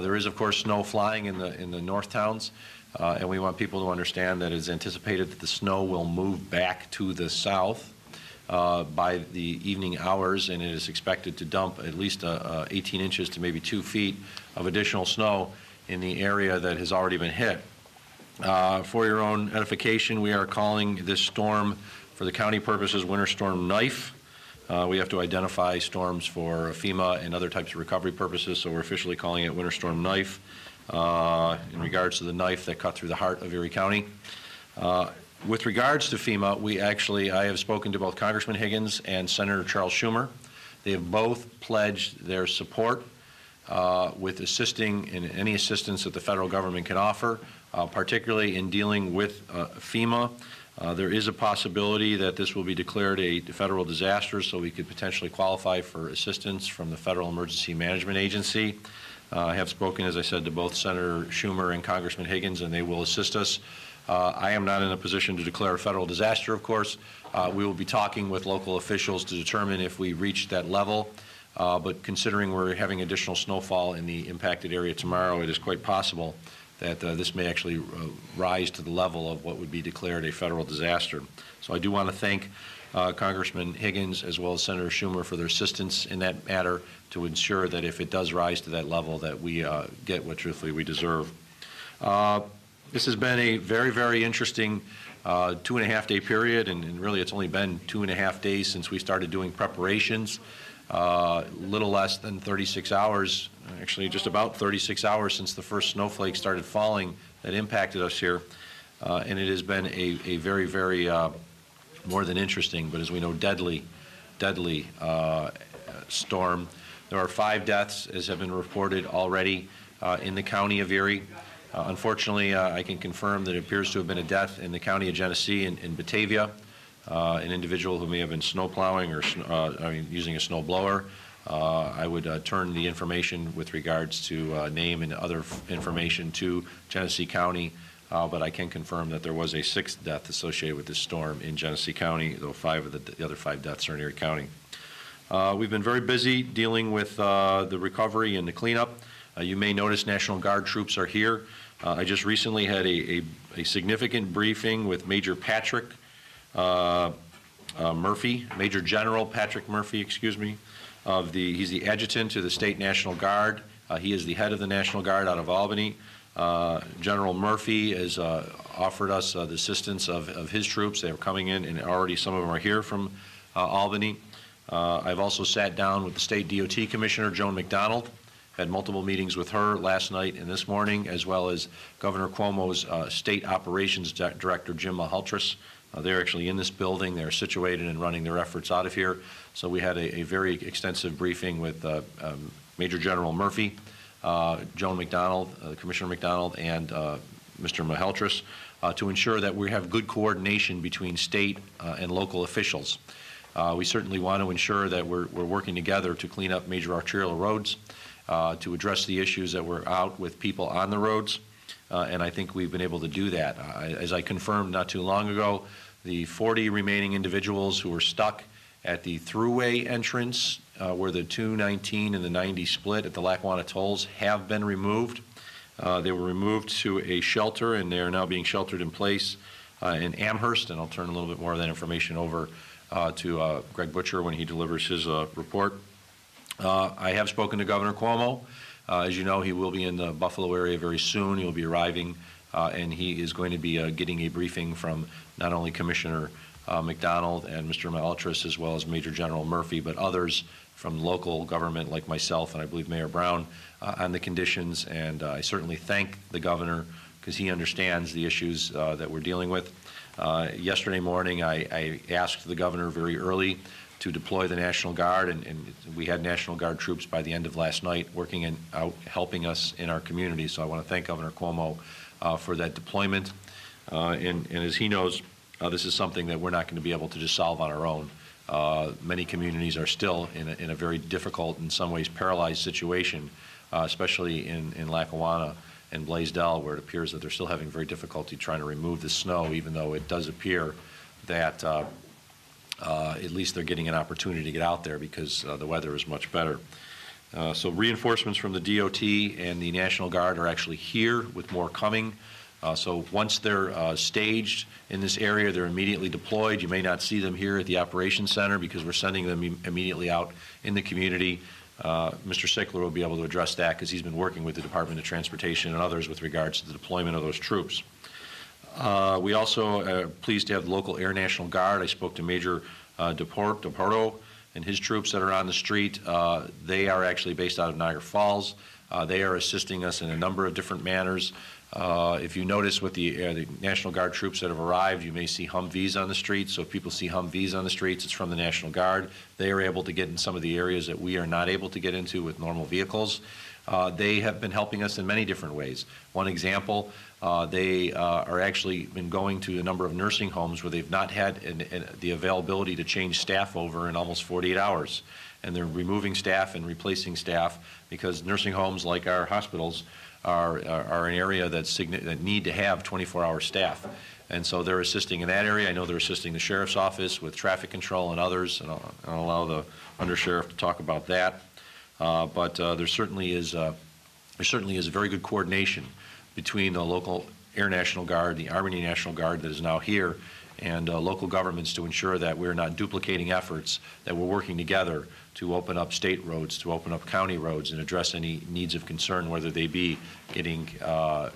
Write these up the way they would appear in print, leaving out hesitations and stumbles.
There is, of course, snow flying in the north towns, and we want people to understand that it is anticipated that the snow will move back to the south by the evening hours, and it is expected to dump at least 18 inches to maybe 2 feet of additional snow in the area that has already been hit. For your own edification, we are calling this storm, for the county purposes, Winter Storm Knife. We have to identify storms for FEMA and other types of recovery purposes, so we're officially calling it Winter Storm Knife in regards to the knife that cut through the heart of Erie County. With regards to FEMA, I have spoken to both Congressman Higgins and Senator Charles Schumer. They have both pledged their support with assisting in any assistance that the federal government can offer, particularly in dealing with FEMA. There is a possibility that this will be declared a federal disaster, so we could potentially qualify for assistance from the Federal Emergency Management Agency. I have spoken, as I said, to both Senator Schumer and Congressman Higgins, and they will assist us. I am not in a position to declare a federal disaster, of course. We will be talking with local officials to determine if we reach that level. But considering we're having additional snowfall in the impacted area tomorrow, it is quite possible that this may actually rise to the level of what would be declared a federal disaster. So I do want to thank Congressman Higgins as well as Senator Schumer for their assistance in that matter to ensure that if it does rise to that level that we get what truthfully we deserve. This has been a very, very interesting 2.5-day period, and really it's only been 2.5 days since we started doing preparations. Little less than 36 hours, actually just about 36 hours since the first snowflake started falling that impacted us here. And it has been a very, very more than interesting, but as we know, deadly storm. There are 5 deaths, as have been reported already in the county of Erie. Unfortunately, I can confirm that it appears to have been a death in the county of Genesee in Batavia. An individual who may have been snow plowing or using a snow blower. I would turn the information with regards to name and other information to Genesee County, but I can confirm that there was a 6th death associated with this storm in Genesee County, though 5 of the other 5 deaths are in Erie County. We've been very busy dealing with the recovery and the cleanup. You may notice National Guard troops are here. I just recently had a significant briefing with Major Patrick Murphy, Major General Patrick Murphy, excuse me, he's the adjutant to the State National Guard. He is the head of the National Guard out of Albany. General Murphy has offered us the assistance of his troops. They are coming in, and already some of them are here from Albany. I've also sat down with the State DOT Commissioner, Joan McDonald, had multiple meetings with her last night and this morning, as well as Governor Cuomo's State Operations Director, Jim Mahaltris. They're actually in this building. They're situated and running their efforts out of here. So we had a very extensive briefing with Major General Murphy, Joan McDonald, Commissioner McDonald, and Mr. Mahaltris to ensure that we have good coordination between state and local officials. We certainly want to ensure that we're working together to clean up major arterial roads, to address the issues that were out with people on the roads, and I think we've been able to do that. As I confirmed not too long ago, the 40 remaining individuals who were stuck at the thruway entrance where the 219 and the 90 split at the Lackawanna tolls have been removed. They were removed to a shelter, and they are now being sheltered in place in Amherst, and I'll turn a little bit more of that information over to Greg Butcher when he delivers his report. I have spoken to Governor Cuomo. As you know, he will be in the Buffalo area very soon. He will be arriving, and he is going to be getting a briefing from not only Commissioner McDonald and Mr. Mahaltris, as well as Major General Murphy, but others from local government like myself and I believe Mayor Brown on the conditions. And I certainly thank the governor because he understands the issues that we're dealing with. Yesterday morning, I asked the governor very early to deploy the National Guard, and we had National Guard troops by the end of last night working out helping us in our community. So I want to thank Governor Cuomo for that deployment. And as he knows, this is something that we're not going to be able to just solve on our own. Many communities are still in a very difficult, in some ways paralyzed situation, especially in Lackawanna and Blaisdell, where it appears that they're still having very difficulty trying to remove the snow, even though it does appear that at least they're getting an opportunity to get out there because the weather is much better. So reinforcements from the DOT and the National Guard are actually here, with more coming. So once they're staged in this area, they're immediately deployed. You may not see them here at the Operations Center because we're sending them immediately out in the community. Mr. Sickler will be able to address that because he's been working with the Department of Transportation and others with regards to the deployment of those troops. We also are pleased to have the local Air National Guard. I spoke to Major DePorto and his troops that are on the street. They are actually based out of Niagara Falls. They are assisting us in a number of different manners. If you notice with the National Guard troops that have arrived, you may see Humvees on the streets. So if people see Humvees on the streets, it's from the National Guard. They are able to get in some of the areas that we are not able to get into with normal vehicles. They have been helping us in many different ways. One example, they are actually been going to a number of nursing homes where they've not had the availability to change staff over in almost 48 hours. And they're removing staff and replacing staff because nursing homes, like our hospitals, are an area that need to have 24-hour staff. And so they're assisting in that area. I know they're assisting the Sheriff's Office with traffic control and others, and I'll allow the Undersheriff to talk about that. But there certainly is very good coordination between the local Air National Guard, the Army National Guard that is now here, and local governments to ensure that we're not duplicating efforts, that we're working together to open up state roads, to open up county roads, and address any needs of concern, whether they be getting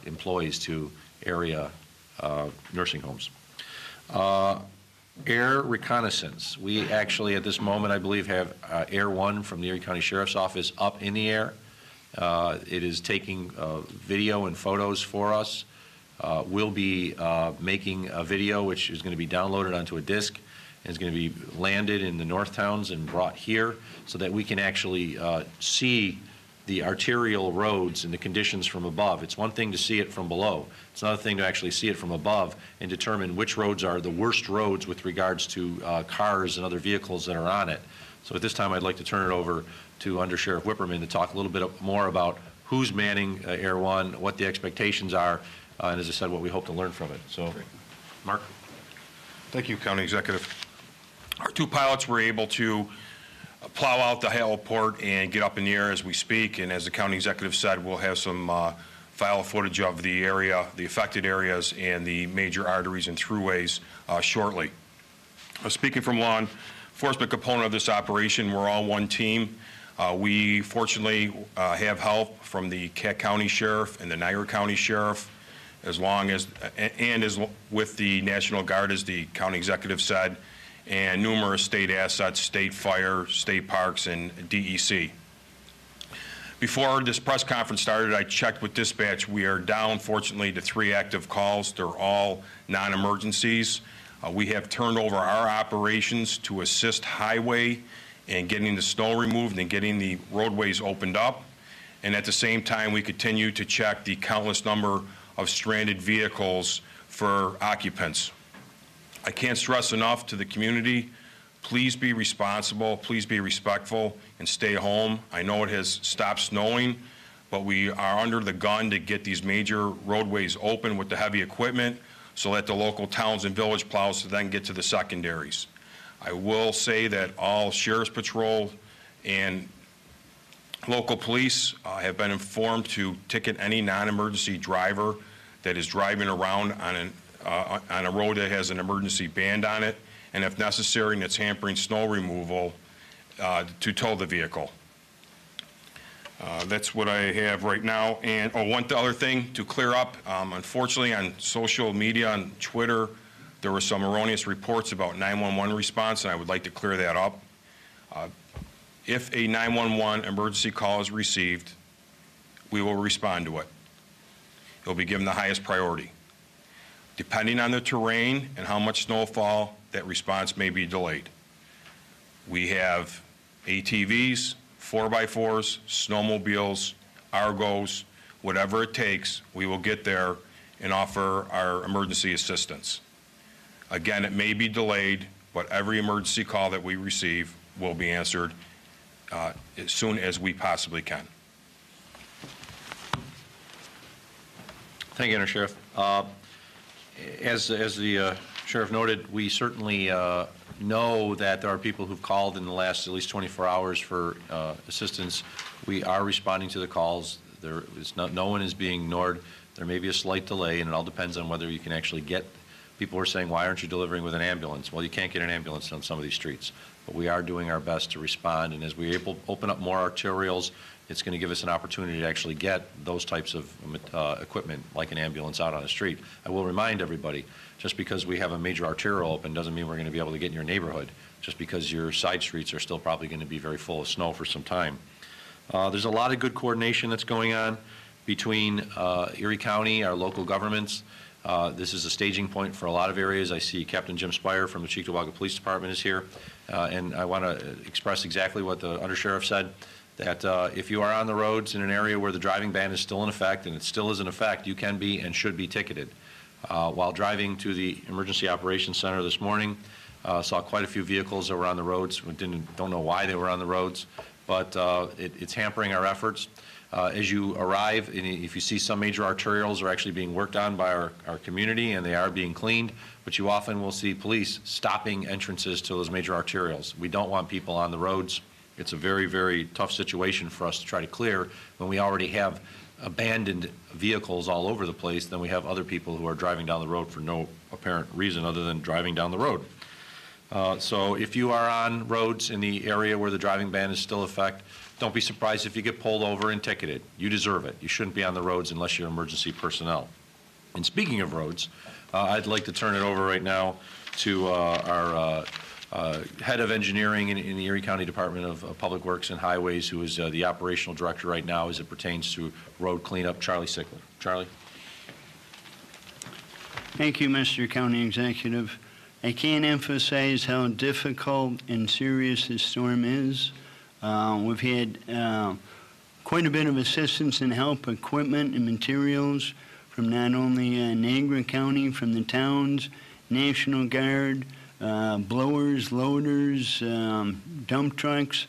employees to area nursing homes. Air reconnaissance. We actually, at this moment, I believe, have Air 1 from the Erie County Sheriff's Office up in the air. It is taking video and photos for us. We'll be making a video which is going to be downloaded onto a disk and is going to be landed in the north towns and brought here so that we can actually see the arterial roads and the conditions from above. It's one thing to see it from below. It's another thing to actually see it from above and determine which roads are the worst roads with regards to cars and other vehicles that are on it. So at this time, I'd like to turn it over to Undersheriff Whipperman to talk a little bit more about who's manning Air 1, what the expectations are, and as I said, what we hope to learn from it. So, Mark. Thank you, County Executive. Our two pilots were able to plow out the heliport and get up in the air as we speak, and as the County Executive said, we'll have some file footage of the area, the affected areas, and the major arteries and throughways shortly. Speaking from law enforcement component of this operation, we're all one team. We fortunately have help from the Cat County Sheriff and the Niagara County Sheriff, as with the National Guard, as the County Executive said, and numerous state assets, state fire, state parks, and DEC. Before this press conference started, I checked with dispatch. We are down, fortunately, to 3 active calls. They're all non-emergencies. We have turned over our operations to assist highway and getting the snow removed and getting the roadways opened up. And at the same time, we continue to check the countless number of stranded vehicles for occupants. I can't stress enough to the community, please be responsible, please be respectful, and stay home. I know it has stopped snowing, but we are under the gun to get these major roadways open with the heavy equipment so that the local towns and village plows to then get to the secondaries. I will say that all Sheriff's Patrol and local police have been informed to ticket any non-emergency driver that is driving around on a road that has an emergency band on it, and if necessary and it's hampering snow removal, to tow the vehicle. That's what I have right now. And one other thing to clear up, unfortunately on social media, on Twitter, there were some erroneous reports about 911 response, and I would like to clear that up. If a 911 emergency call is received, we will respond to it. It will be given the highest priority. Depending on the terrain and how much snowfall, that response may be delayed. We have ATVs, 4x4s, snowmobiles, Argos, whatever it takes, we will get there and offer our emergency assistance. Again, it may be delayed, but every emergency call that we receive will be answered as soon as we possibly can. Thank you, Undersheriff. As the Sheriff noted, we certainly know that there are people who've called in the last at least 24 hours for assistance We are responding to the calls. There is no one is being ignored. There may be a slight delay, and it all depends on whether you can actually get. People are saying, why aren't you delivering with an ambulance? Well, you can't get an ambulance on some of these streets. But we are doing our best to respond, and as we open up more arterials, it's going to give us an opportunity to actually get those types of equipment, like an ambulance, out on the street. I will remind everybody, just because we have a major arterial open doesn't mean we're going to be able to get in your neighborhood, just because your side streets are still probably going to be very full of snow for some time. There's a lot of good coordination that's going on between Erie County, our local governments. This is a staging point for a lot of areas. I see Captain Jim Spire from the Cheektowaga Police Department is here, and I want to express exactly what the Undersheriff said, that if you are on the roads in an area where the driving ban is still in effect, and it still is in effect, you can be and should be ticketed. While driving to the Emergency Operations Center this morning, saw quite a few vehicles that were on the roads. Don't know why they were on the roads, but it's hampering our efforts. As you arrive, and if you see some major arterials are actually being worked on by our community, and they are being cleaned, but you often will see police stopping entrances to those major arterials. We don't want people on the roads. It's a very, very tough situation for us to try to clear when we already have abandoned vehicles all over the place. Then we have other people who are driving down the road for no apparent reason other than driving down the road. So if you are on roads in the area where the driving ban is still in effect, don't be surprised if you get pulled over and ticketed. You deserve it. You shouldn't be on the roads unless you're emergency personnel. And speaking of roads, I'd like to turn it over right now to our head of engineering in the Erie County Department of Public Works and Highways, who is the operational director right now as it pertains to road cleanup, Charlie Sickler. Charlie? Thank you, Mr. County Executive. I can't emphasize how difficult and serious this storm is. We've had quite a bit of assistance and help, equipment and materials from not only Niagara County, from the towns, National Guard, blowers, loaders, dump trucks.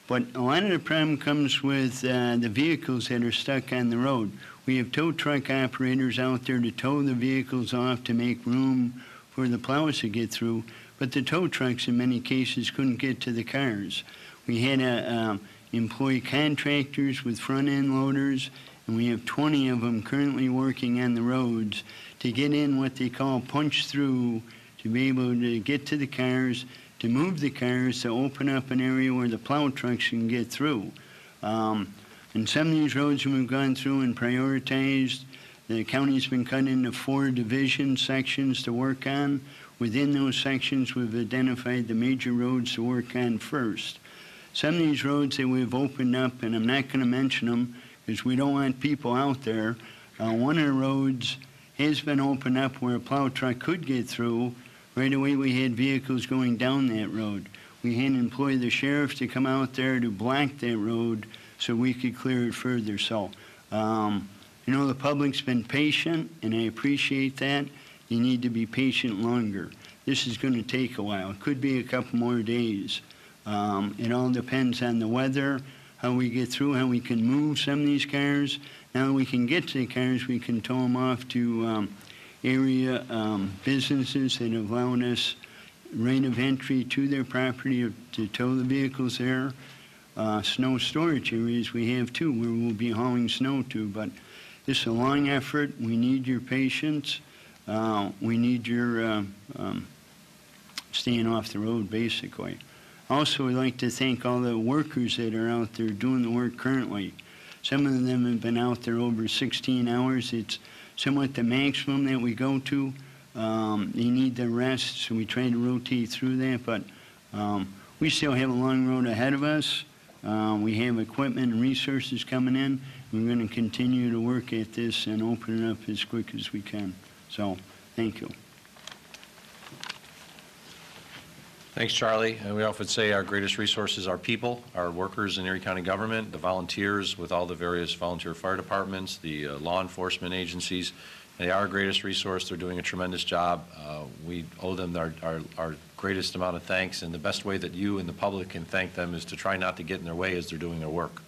But a lot of the problem comes with the vehicles that are stuck on the road. We have tow truck operators out there to tow the vehicles off to make room for the plows to get through, but the tow trucks in many cases couldn't get to the cars. We had to employ contractors with front-end loaders, and we have 20 of them currently working on the roads to get in what they call punch-through, to be able to get to the cars, to move the cars, to open up an area where the plow trucks can get through. And some of these roads we've gone through and prioritized, the county's been cut into 4 division sections to work on. Within those sections, we've identified the major roads to work on first. Some of these roads that we've opened up, and I'm not going to mention them because we don't want people out there. One of the roads has been opened up where a plow truck could get through. Right away, we had vehicles going down that road. We had to employ the sheriff to come out there to block that road so we could clear it further. So, you know, the public's been patient, and I appreciate that. You need to be patient longer. This is going to take a while. It could be a couple more days. It all depends on the weather, how we get through, how we can move some of these cars. Now that we can get to the cars, we can tow them off to area businesses that have allowed us right of entry to their property to tow the vehicles there. Snow storage areas we have too, where we'll be hauling snow to. But this is a long effort. We need your patience. We need your staying off the road, basically. Also, we'd like to thank all the workers that are out there doing the work currently. Some of them have been out there over 16 hours. It's somewhat the maximum that we go to. They need the rest, so we try to rotate through that. But we still have a long road ahead of us. We have equipment and resources coming in. We're going to continue to work at this and open it up as quick as we can. So, thank you. Thanks, Charlie. And we often say our greatest resources are people, our workers in Erie County government, the volunteers with all the various volunteer fire departments, the law enforcement agencies. They are our greatest resource. They're doing a tremendous job. We owe them our greatest amount of thanks, and the best way that you and the public can thank them is to try not to get in their way as they're doing their work.